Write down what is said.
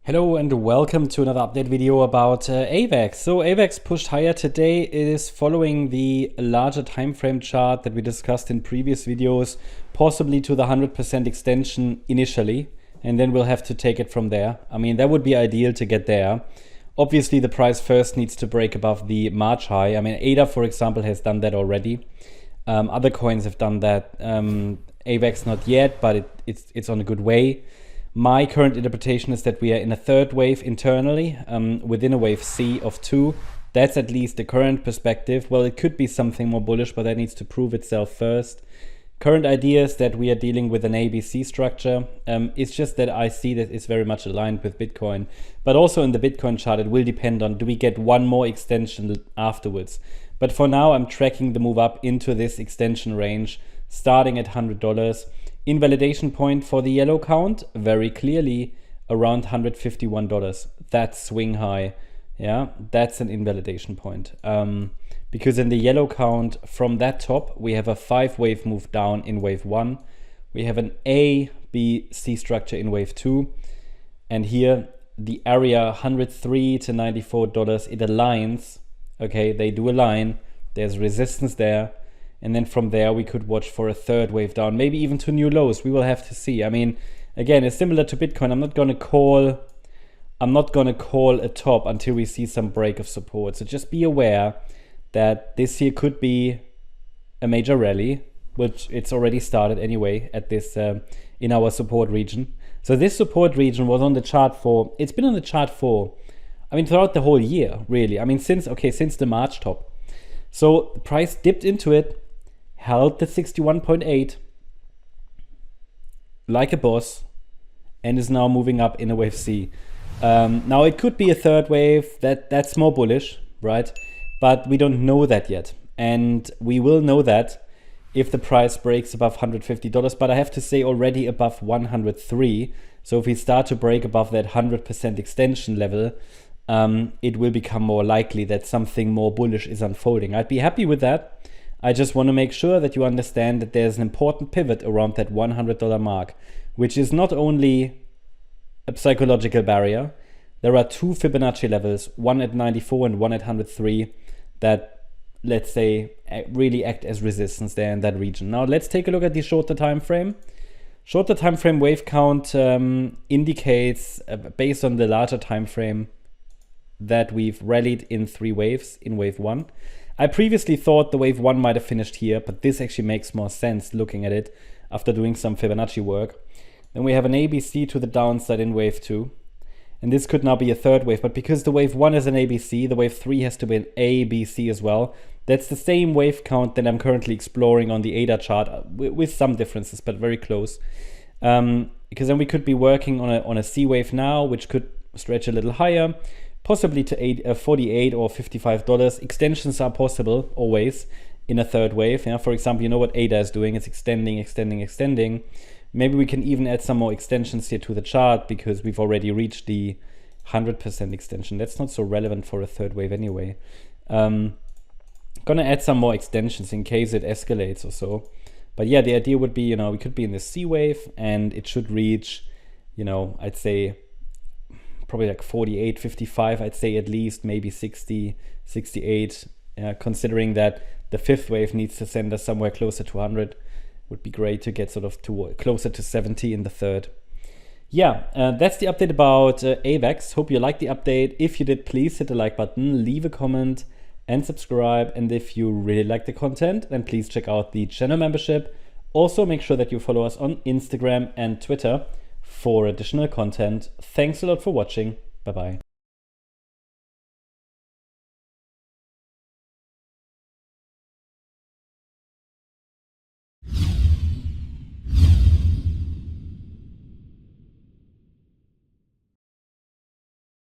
Hello and welcome to another update video about AVAX. So AVAX pushed higher today. It is following the larger time frame chart that we discussed in previous videos, possibly to the 100% extension initially, and then we'll have to take it from there. I mean, that would be ideal to get there. Obviously, the price first needs to break above the March high. I mean, ADA, for example, has done that already. Other coins have done that. AVAX not yet, but it's on a good way. My current interpretation is that we are in a third wave internally, within a wave C of 2. That's at least the current perspective. Well, it could be something more bullish, but that needs to prove itself first. Current idea is that we are dealing with an ABC structure. It's just that I see that it's very much aligned with Bitcoin. But also in the Bitcoin chart, it will depend on, do we get one more extension afterwards? But for now, I'm tracking the move up into this extension range, starting at $100. Invalidation point for the yellow count, very clearly around $151. That's swing high. Yeah, that's an invalidation point. Because in the yellow count, from that top, we have a 5-wave move down in wave 1. We have an A, B, C structure in wave 2. And here, the area $103 to $94, it aligns. Okay, they do align. There's resistance there. And then from there, we could watch for a third wave down, maybe even to new lows. We will have to see. I mean, again, it's similar to Bitcoin. I'm not going to call a top until we see some break of support. So just be aware that this here could be a major rally, which it's already started anyway at this in our support region. So this support region was on the chart for, it's been on the chart for, I mean, throughout the whole year, really. I mean, since the March top. So the price dipped into it, held the 61.8 like a boss, and is now moving up in a wave C. Now it could be a third wave, that's more bullish, right? But we don't know that yet. And we will know that if the price breaks above $150, but I have to say already above 103. So if we start to break above that 100% extension level, it will become more likely that something more bullish is unfolding. I'd be happy with that. I just want to make sure that you understand that there's an important pivot around that $100 mark, which is not only a psychological barrier. There are 2 Fibonacci levels, one at 94 and one at 103, that, let's say, really act as resistance there in that region. Now let's take a look at the shorter time frame. Shorter time frame wave count indicates, based on the larger time frame, that we've rallied in 3 waves in wave 1. I previously thought the wave 1 might have finished here, but this actually makes more sense looking at it after doing some Fibonacci work. Then we have an ABC to the downside in wave 2. And this could now be a third wave, but because the wave 1 is an ABC, the wave 3 has to be an ABC as well. That's the same wave count that I'm currently exploring on the ADA chart, with some differences, but very close. Because then we could be working on a C wave now, which could stretch a little higher, possibly to $48 or $55. Extensions are possible always in a third wave. Yeah, for example, you know what ADA is doing? It's extending. Maybe we can even add some more extensions here to the chart because we've already reached the 100% extension. That's not so relevant for a third wave anyway. Gonna add some more extensions in case it escalates or so. But yeah, the idea would be, you know, we could be in the C wave and it should reach, you know, I'd say probably like 48, 55, I'd say at least, maybe 60, 68, considering that the 5th wave needs to send us somewhere closer to 100. Would be great to get sort of closer to 70 in the 3rd. Yeah, that's the update about AVAX. Hope you liked the update. If you did, please hit the like button, leave a comment and subscribe. And if you really like the content, then please check out the channel membership. Also, make sure that you follow us on Instagram and Twitter for additional content. Thanks a lot for watching. Bye-bye.